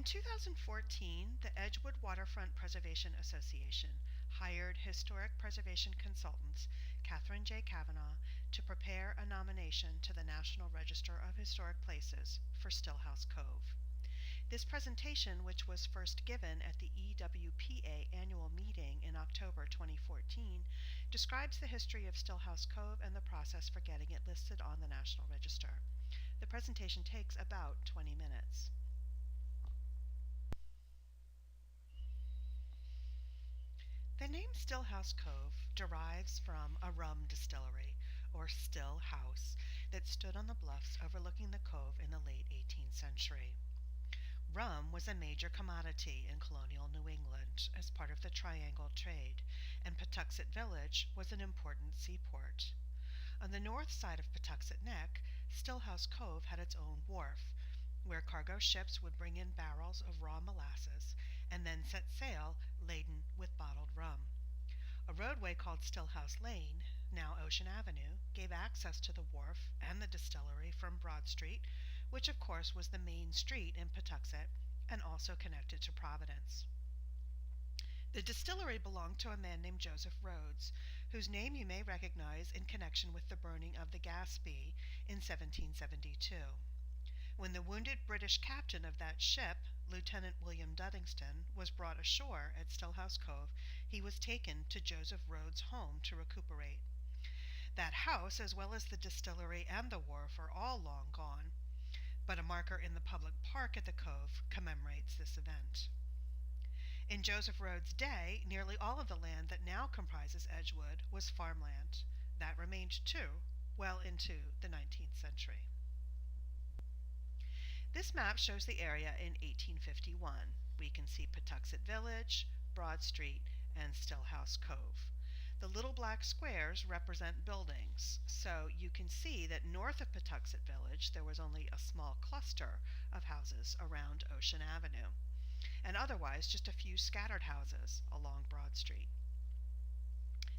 In 2014, the Edgewood Waterfront Preservation Association hired historic preservation consultants Catherine J. Kavanaugh to prepare a nomination to the National Register of Historic Places for Stillhouse Cove. This presentation, which was first given at the EWPA annual meeting in October 2014, describes the history of Stillhouse Cove and the process for getting it listed on the National Register. The presentation takes about 20 minutes. The name Stillhouse Cove derives from a rum distillery, or still house, that stood on the bluffs overlooking the cove in the late 18th century. Rum was a major commodity in colonial New England as part of the Triangle trade, and Patuxent Village was an important seaport. On the north side of Patuxent Neck, Stillhouse Cove had its own wharf, where cargo ships would bring in barrels of raw molasses and then set sail laden with bottled rum. A roadway called Stillhouse Lane, now Ocean Avenue, gave access to the wharf and the distillery from Broad Street, which of course was the main street in Patuxent and also connected to Providence. The distillery belonged to a man named Joseph Rhodes, whose name you may recognize in connection with the burning of the Gaspee in 1772. When the wounded British captain of that ship, Lieutenant William Duddingston, was brought ashore at Stillhouse Cove, he was taken to Joseph Rhodes' home to recuperate. That house, as well as the distillery and the wharf, are all long gone, but a marker in the public park at the cove commemorates this event. In Joseph Rhodes' day, nearly all of the land that now comprises Edgewood was farmland. That remained too, well into the 19th century. This map shows the area in 1851. We can see Patuxent Village, Broad Street, and Stillhouse Cove. The little black squares represent buildings, so you can see that north of Patuxent Village there was only a small cluster of houses around Ocean Avenue, and otherwise just a few scattered houses along Broad Street.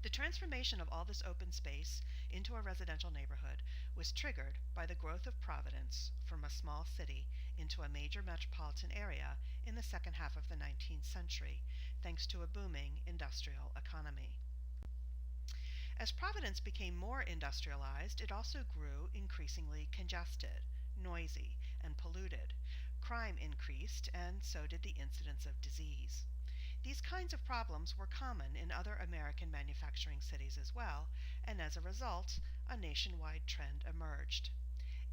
The transformation of all this open space into a residential neighborhood was triggered by the growth of Providence from a small city into a major metropolitan area in the second half of the 19th century, thanks to a booming industrial economy. As Providence became more industrialized, it also grew increasingly congested, noisy, and polluted. Crime increased, and so did the incidence of disease. These kinds of problems were common in other American manufacturing cities as well, and as a result, a nationwide trend emerged.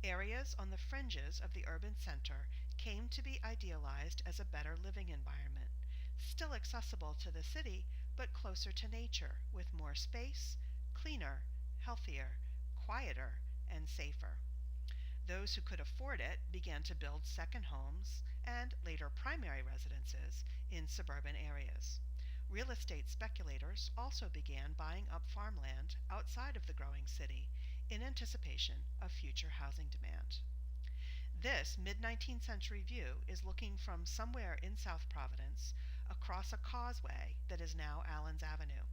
Areas on the fringes of the urban center came to be idealized as a better living environment, still accessible to the city, but closer to nature, with more space, cleaner, healthier, quieter, and safer. Those who could afford it began to build second homes and later primary residences in suburban areas. Real estate speculators also began buying up farmland outside of the growing city in anticipation of future housing demand. This mid-19th century view is looking from somewhere in South Providence across a causeway that is now Allen's Avenue.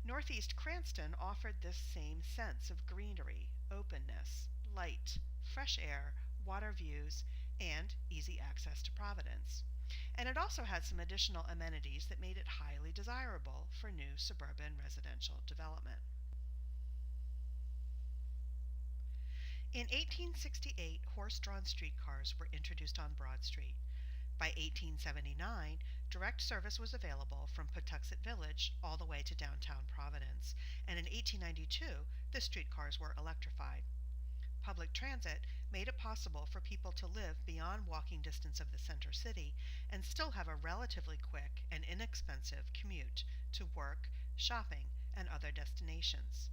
Northeast Cranston offered this same sense of greenery, openness, light, fresh air, water views, and easy access to Providence. And it also had some additional amenities that made it highly desirable for new suburban residential development. In 1868, horse-drawn streetcars were introduced on Broad Street. By 1879, direct service was available from Patuxent Village all the way to downtown Providence, and in 1892, the streetcars were electrified. Public transit made it possible for people to live beyond walking distance of the center city and still have a relatively quick and inexpensive commute to work, shopping, and other destinations.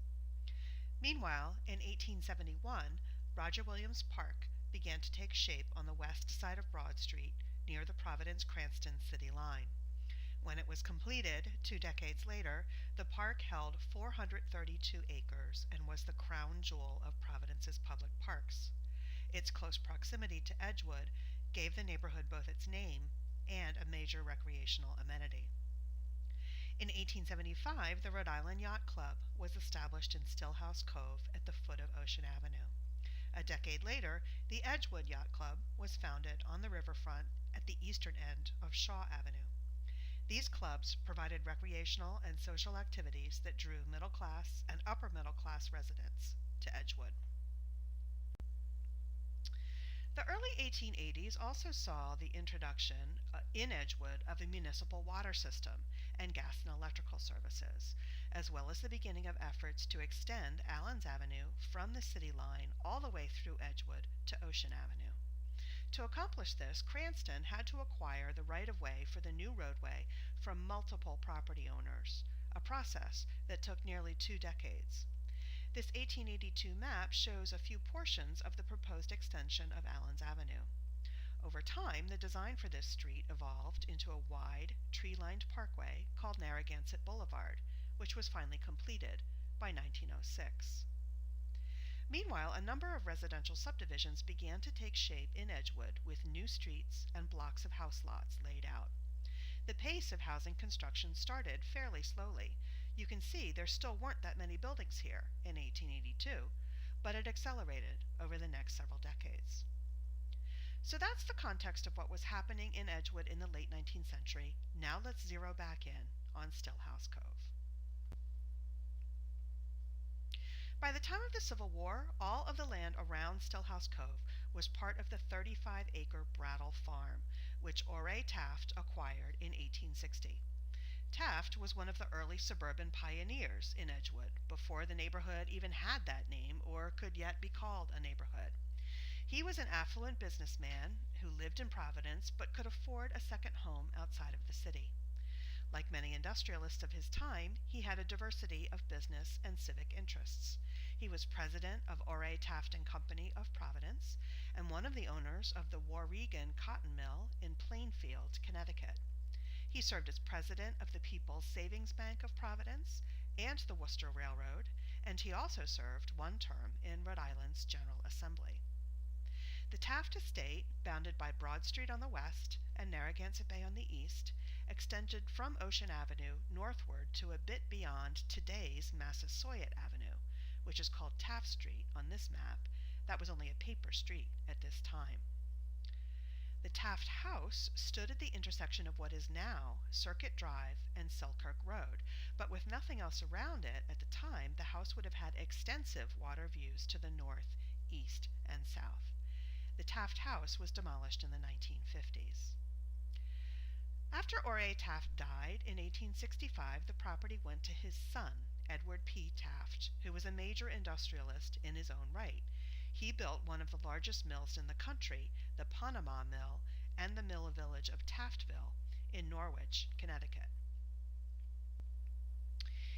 Meanwhile, in 1871, Roger Williams Park began to take shape on the west side of Broad Street near the Providence-Cranston city line. When it was completed, 2 decades later, the park held 432 acres and was the crown jewel of Providence's public parks. Its close proximity to Edgewood gave the neighborhood both its name and a major recreational amenity. In 1875, the Rhode Island Yacht Club was established in Stillhouse Cove at the foot of Ocean Avenue. A decade later, the Edgewood Yacht Club was founded on the riverfront at the eastern end of Shaw Avenue. These clubs provided recreational and social activities that drew middle class and upper middle class residents to Edgewood. The early 1880s also saw the introduction in Edgewood of a municipal water system and gas and electrical services, as well as the beginning of efforts to extend Allen's Avenue from the city line all the way through Edgewood to Ocean Avenue. To accomplish this, Cranston had to acquire the right-of-way for the new roadway from multiple property owners, a process that took nearly 2 decades. This 1882 map shows a few portions of the proposed extension of Allen's Avenue. Over time, the design for this street evolved into a wide, tree-lined parkway called Narragansett Boulevard, which was finally completed by 1906. Meanwhile, a number of residential subdivisions began to take shape in Edgewood with new streets and blocks of house lots laid out. The pace of housing construction started fairly slowly. You can see there still weren't that many buildings here in 1882, but it accelerated over the next several decades. So that's the context of what was happening in Edgewood in the late 19th century. Now let's zero back in on Stillhouse Cove. By the time of the Civil War, all of the land around Stillhouse Cove was part of the 35-acre Brattle Farm, which Ora Taft acquired in 1860. Taft was one of the early suburban pioneers in Edgewood, before the neighborhood even had that name or could yet be called a neighborhood. He was an affluent businessman who lived in Providence but could afford a second home outside of the city. Like many industrialists of his time, he had a diversity of business and civic interests. He was president of Ora Taft and Company of Providence and one of the owners of the Warregan Cotton Mill in Plainfield, Connecticut. He served as president of the People's Savings Bank of Providence and the Worcester Railroad, and he also served one term in Rhode Island's General Assembly. The Taft estate, bounded by Broad Street on the west and Narragansett Bay on the east, extended from Ocean Avenue northward to a bit beyond today's Massasoit Avenue, which is called Taft Street on this map. That was only a paper street at this time. The Taft House stood at the intersection of what is now Circuit Drive and Selkirk Road, but with nothing else around it at the time, the house would have had extensive water views to the north, east, and south. The Taft House was demolished in the 1950s. After Ora Taft died in 1865, the property went to his son, Edward P. Taft, who was a major industrialist in his own right. He built one of the largest mills in the country, the Panama Mill, and the mill village of Taftville in Norwich, Connecticut.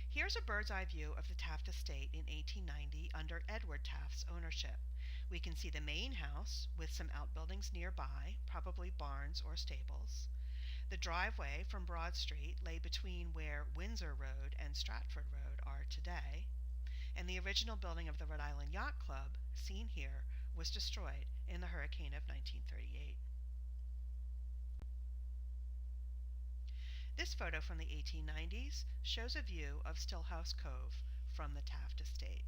Here's a bird's eye view of the Taft estate in 1890 under Edward Taft's ownership. We can see the main house with some outbuildings nearby, probably barns or stables. The driveway from Broad Street lay between where Windsor Road and Stratford Road are today, and the original building of the Rhode Island Yacht Club, seen here, was destroyed in the hurricane of 1938. This photo from the 1890s shows a view of Stillhouse Cove from the Taft estate.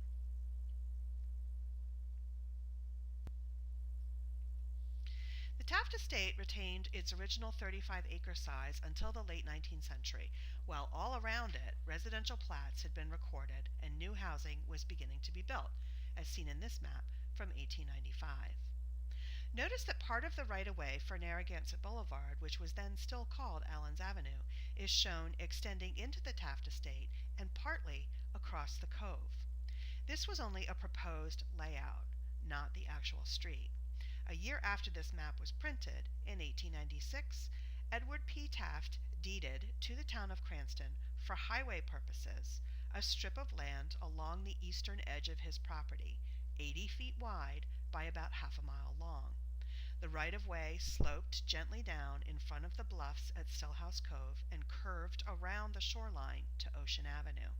The Taft estate retained its original 35-acre size until the late 19th century, while all around it, residential plats had been recorded and new housing was beginning to be built, as seen in this map from 1895. Notice that part of the right-of-way for Narragansett Boulevard, which was then still called Allen's Avenue, is shown extending into the Taft estate and partly across the cove. This was only a proposed layout, not the actual street. A year after this map was printed, in 1896, Edward P. Taft deeded to the town of Cranston, for highway purposes, a strip of land along the eastern edge of his property, 80 feet wide by about half a mile long. The right-of-way sloped gently down in front of the bluffs at Stillhouse Cove and curved around the shoreline to Ocean Avenue.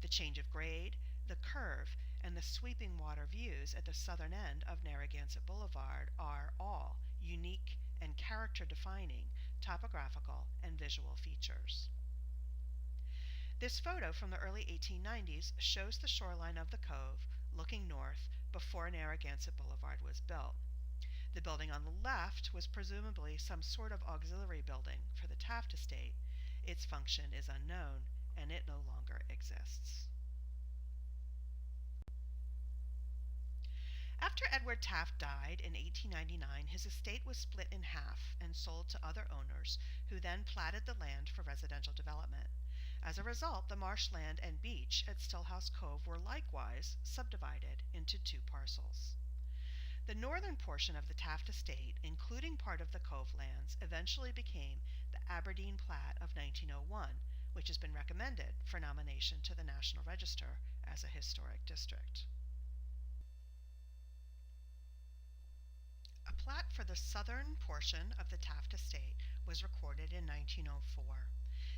The change of grade, the curve, and the sweeping water views at the southern end of Narragansett Boulevard are all unique and character-defining topographical and visual features. This photo from the early 1890s shows the shoreline of the cove looking north before Narragansett Boulevard was built. The building on the left was presumably some sort of auxiliary building for the Taft estate. Its function is unknown, and it no longer exists. After Edward Taft died in 1899, his estate was split in half and sold to other owners, who then platted the land for residential development. As a result, the marshland and beach at Stillhouse Cove were likewise subdivided into two parcels. The northern portion of the Taft estate, including part of the Cove lands, eventually became the Aberdeen Plat of 1901, which has been recommended for nomination to the National Register as a historic district. A plat for the southern portion of the Taft estate was recorded in 1904.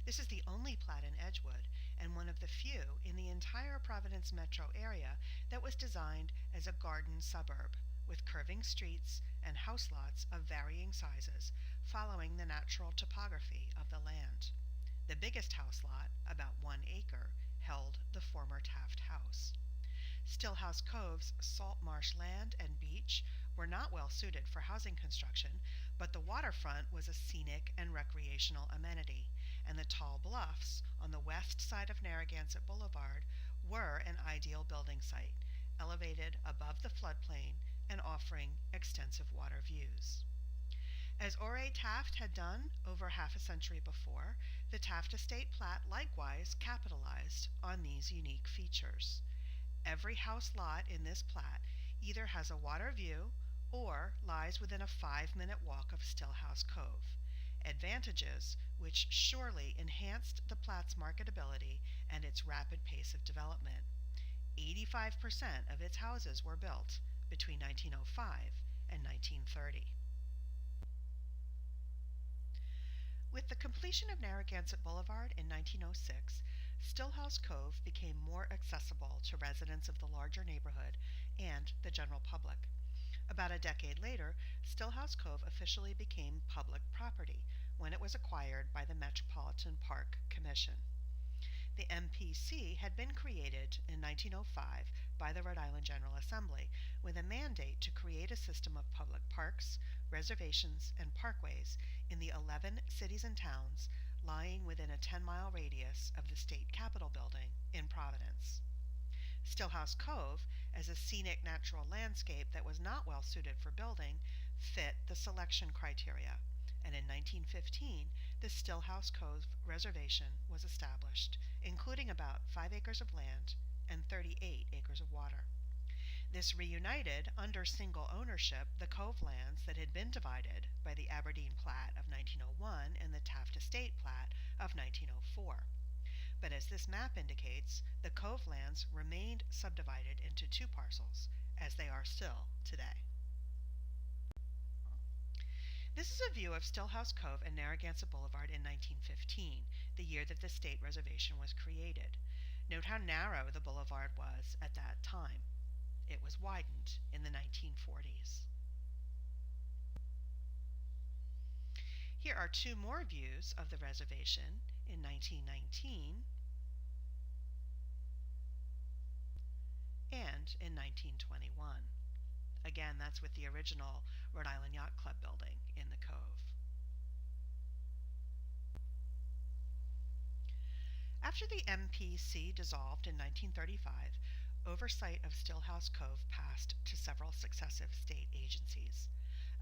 This is the only plat in Edgewood, and one of the few in the entire Providence metro area that was designed as a garden suburb, with curving streets and house lots of varying sizes, following the natural topography of the land. The biggest house lot, about 1 acre, held the former Taft House. Stillhouse Cove's salt marsh land and beach were not well suited for housing construction, but the waterfront was a scenic and recreational amenity, and the tall bluffs on the west side of Narragansett Boulevard were an ideal building site, elevated above the floodplain and offering extensive water views. As Ore Taft had done over half a century before, the Taft estate plat likewise capitalized on these unique features. Every house lot in this plat either has a water view or lies within a 5-minute walk of Stillhouse Cove, advantages which surely enhanced the plat's marketability and its rapid pace of development. 85% of its houses were built between 1905 and 1930. With the completion of Narragansett Boulevard in 1906, Stillhouse Cove became more accessible to residents of the larger neighborhood and the general public. About a decade later, Stillhouse Cove officially became public property when it was acquired by the Metropolitan Park Commission. The MPC had been created in 1905 by the Rhode Island General Assembly with a mandate to create a system of public parks, reservations, and parkways in the 11 cities and towns lying within a 10-mile radius of the state capitol building in Providence. Stillhouse Cove, as a scenic natural landscape that was not well suited for building, fit the selection criteria, and in 1915 the Stillhouse Cove Reservation was established, including about 5 acres of land and 38 acres of water. This reunited, under single ownership, the Cove lands that had been divided by the Aberdeen Plat of 1901 and the Taft Estate Plat of 1904. But as this map indicates, the Cove lands remained subdivided into two parcels, as they are still today. This is a view of Stillhouse Cove and Narragansett Boulevard in 1915, the year that the state reservation was created. Note how narrow the boulevard was at that time. It was widened in the 1940s. Here are two more views of the reservation in 1919 and in 1921. Again, that's with the original Rhode Island Yacht Club building in the Cove. After the MPC dissolved in 1935, oversight of Stillhouse Cove passed to several successive state agencies.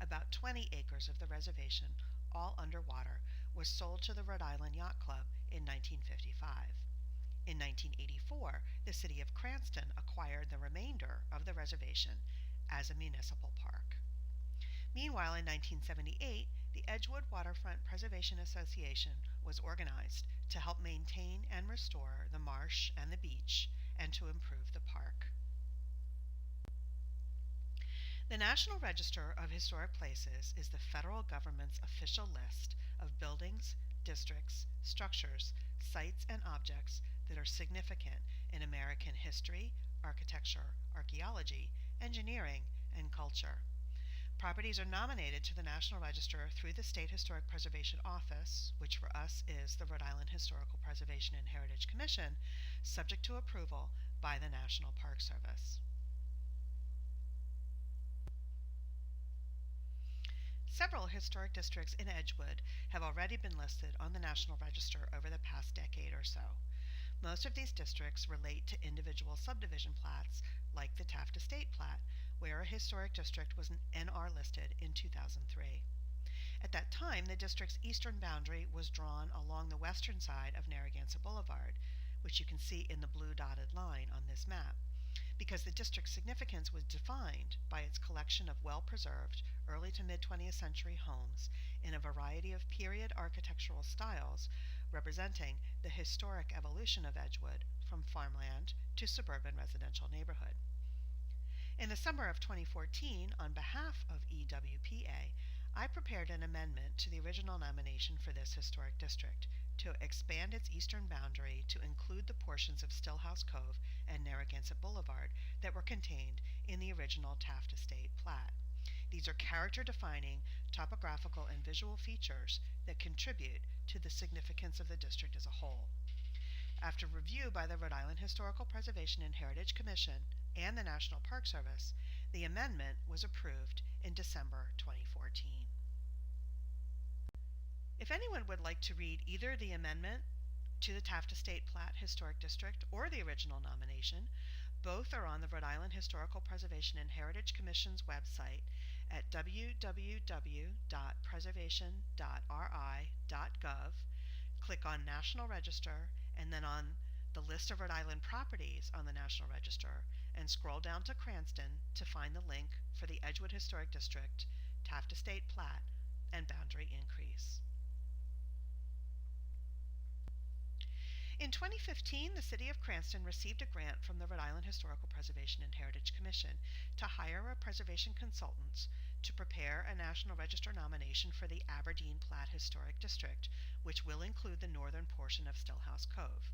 About 20 acres of the reservation, all underwater, was sold to the Rhode Island Yacht Club in 1955. In 1984, the city of Cranston acquired the remainder of the reservation as a municipal park. Meanwhile, in 1978, the Edgewood Waterfront Preservation Association was organized to help maintain and restore the marsh and the beach and to improve the park. The National Register of Historic Places is the federal government's official list of buildings, districts, structures, sites, and objects that are significant in American history, architecture, archaeology, engineering, and culture. Properties are nominated to the National Register through the State Historic Preservation Office, which for us is the Rhode Island Historical Preservation and Heritage Commission, subject to approval by the National Park Service. Several historic districts in Edgewood have already been listed on the National Register over the past decade or so. Most of these districts relate to individual subdivision plats, like the Taft Estate Plat, where a historic district was NR listed in 2003. At that time, the district's eastern boundary was drawn along the western side of Narragansett Boulevard, which you can see in the blue dotted line on this map, because the district's significance was defined by its collection of well-preserved early to mid-20th century homes in a variety of period architectural styles representing the historic evolution of Edgewood from farmland to suburban residential neighborhood. In the summer of 2014, on behalf of EWPA, I prepared an amendment to the original nomination for this historic district to expand its eastern boundary to include the portions of Stillhouse Cove and Narragansett Boulevard that were contained in the original Taft Estate Plat. These are character-defining topographical and visual features that contribute to the significance of the district as a whole. After review by the Rhode Island Historical Preservation and Heritage Commission and the National Park Service, the amendment was approved in December 2014. If anyone would like to read either the amendment to the Taft Estate Plat Historic District or the original nomination, both are on the Rhode Island Historical Preservation and Heritage Commission's website at www.preservation.ri.gov. Click on National Register and then on the list of Rhode Island properties on the National Register and scroll down to Cranston to find the link for the Edgewood Historic District, Taft Estate Plat, and boundary increase. In 2015, the City of Cranston received a grant from the Rhode Island Historical Preservation and Heritage Commission to hire a preservation consultant to prepare a National Register nomination for the Aberdeen Plat Historic District, which will include the northern portion of Stillhouse Cove.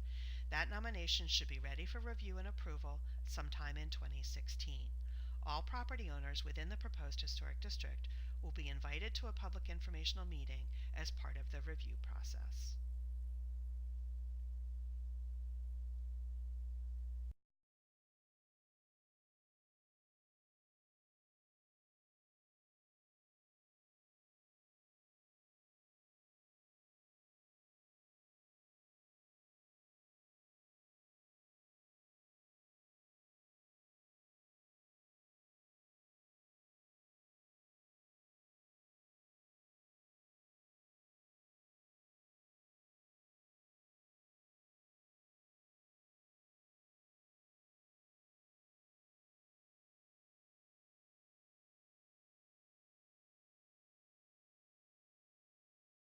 That nomination should be ready for review and approval sometime in 2016. All property owners within the proposed historic district will be invited to a public informational meeting as part of the review process.